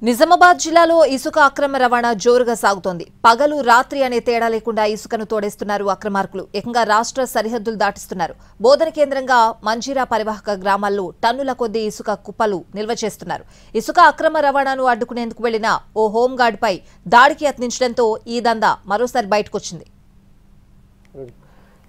నిజామాబాద్ జిల్లాలో ఇసుక అక్రమ రవాణా జోరుగా సాగుతోంది. పగలు రాత్రి అనే తేడా లేకుండా ఇసుకను తోడేస్తున్నారు అక్రమార్కులు. ఏకంగా రాష్ట్ర సరిహద్దులు దాటిస్తున్నారు. బోధన కేంద్రంగా మంజీరా పరివాహక గ్రామాల్లో టన్నుల కొద్దీ ఇసుక కుప్పలు నిల్వ చేస్తున్నారు. ఇసుక అక్రమ రవాణాను అడ్డుకునేందుకు వెళ్లిన ఓ హోంగార్డుపై దాడికి యత్నించడంతో ఈ దందా మరోసారి బయటకొచ్చింది.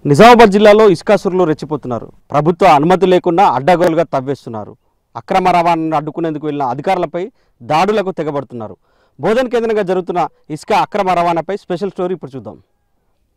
నిజామాబాద్ జిల్లాలో ఇసుకాసురులు రెచ్చిపోతున్నారు. ప్రభుత్వ అనుమతి లేకుండా అడ్డగోలుగా తవ్వేస్తున్నారు. అక్రమ రవాణాను అడ్డుకునేందుకు వెళ్లిన అధికారులపై దాడులకు తెగబడుతున్నారు. బోధన కేంద్రంగా జరుగుతున్న ఇసుక అక్రమ రవాణాపై స్పెషల్ స్టోరీ ఇప్పుడు చూద్దాం.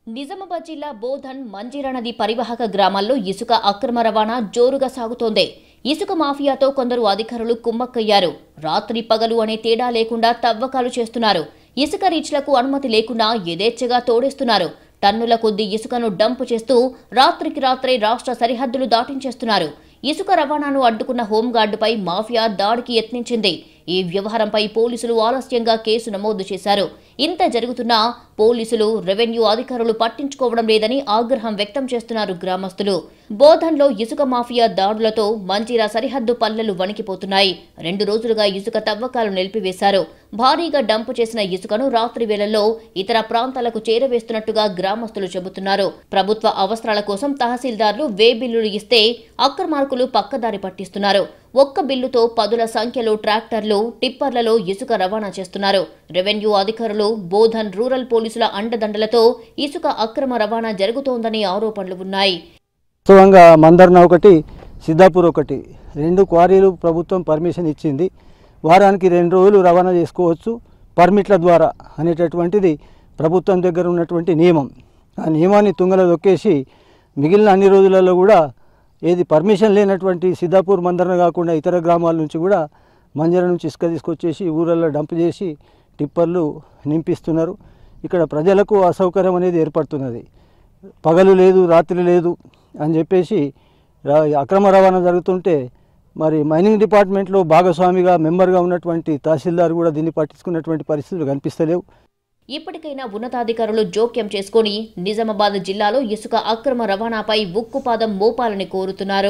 నిజామాబాద్ జిల్లా బోధన్ మంజీరా నది పరివాహక గ్రామాల్లో ఇసుక అక్రమ రవాణా జోరుగా సాగుతోంది. ఇసుక మాఫియాతో కొందరు అధికారులు కుమ్మక్కయ్యారు. రాత్రి పగలు అనే తేడా లేకుండా తవ్వకాలు చేస్తున్నారు. ఇసుక రీచ్లకు అనుమతి లేకుండా యథేచ్ఛగా తోడేస్తున్నారు. టన్నుల కొద్దీ ఇసుకను డంపు చేస్తూ రాత్రికి రాత్రే రాష్ట్ర సరిహద్దులు దాటించేస్తున్నారు. ఇసుక రవాణాను అడ్డుకున్న హోంగార్డుపై మాఫియా దాడికి యత్నించింది. ఈ వ్యవహారంపై పోలీసులు ఆలస్యంగా కేసు నమోదు చేశారు. ఇంత జరుగుతున్నా పోలీసులు, రెవెన్యూ అధికారులు పట్టించుకోవడం లేదని ఆగ్రహం వ్యక్తం చేస్తున్నారు గ్రామస్తులు. బోధన్లో ఇసుక మాఫియా దాడులతో మంజీరా సరిహద్దు పల్లెలు వణికిపోతున్నాయి. 2 రోజులుగా ఇసుక తవ్వకాలు నిలిపివేశారు. భారీగా డంపు చేసిన ఇసుకను రాత్రి వేళల్లో ఇతర ప్రాంతాలకు చేరవేస్తున్నట్టుగా గ్రామస్తులు చెబుతున్నారు. ప్రభుత్వ అవసరాల కోసం తహసీల్దార్లు వే బిల్లులు ఇస్తే అక్రమార్కులు పక్కదారి పట్టిస్తున్నారు. ఒక్క బిల్లుతో పదుల సంఖ్యలో ట్రాక్టర్లు, టిప్పర్లలో ఇసుక రవాణా చేస్తున్నారు. రెవెన్యూ అధికారులు, బోధన్ రూరల్ పోలీసుల అండదండలతో ఇసుక అక్రమ రవాణా జరుగుతోందని ఆరోపణలు ఉన్నాయి. వాస్తవంగా మందర్న ఒకటి, సిద్ధాపూర్ ఒకటి 2 క్వారీలు ప్రభుత్వం పర్మిషన్ ఇచ్చింది. వారానికి 2 రోజులు రవాణా చేసుకోవచ్చు పర్మిట్ల ద్వారా అనేటటువంటిది ప్రభుత్వం దగ్గర ఉన్నటువంటి నియమం. ఆ నియమాన్ని తుంగలో దొక్కేసి మిగిలిన అన్ని రోజులలో కూడా ఏది పర్మిషన్ లేనటువంటి సిద్ధాపూర్ మందర్న కాకుండా ఇతర గ్రామాల నుంచి కూడా మంజీరా నుంచి ఇసుక తీసుకొచ్చేసి ఊళ్ళల్లో డంప్ చేసి టిప్పర్లు నింపిస్తున్నారు. ఇక్కడ ప్రజలకు అసౌకర్యం అనేది ఏర్పడుతున్నది. పగలు లేదు, రాత్రి లేదు అని చెప్పేసి అక్రమ రవాణా జరుగుతుంటే మరి మైనింగ్ డిపార్ట్మెంట్లో భాగస్వామిగా మెంబర్గా ఉన్నటువంటి తహసీల్దార్ కూడా దీన్ని పట్టించుకున్నటువంటి పరిస్థితులు కనిపిస్తలేవు. ఇప్పటికైనా ఉన్నతాధికారులు జోక్యం చేసుకుని నిజామాబాద్ జిల్లాలో ఇసుక అక్రమ రవాణాపై ఉక్కుపాదం మోపాలని కోరుతున్నారు.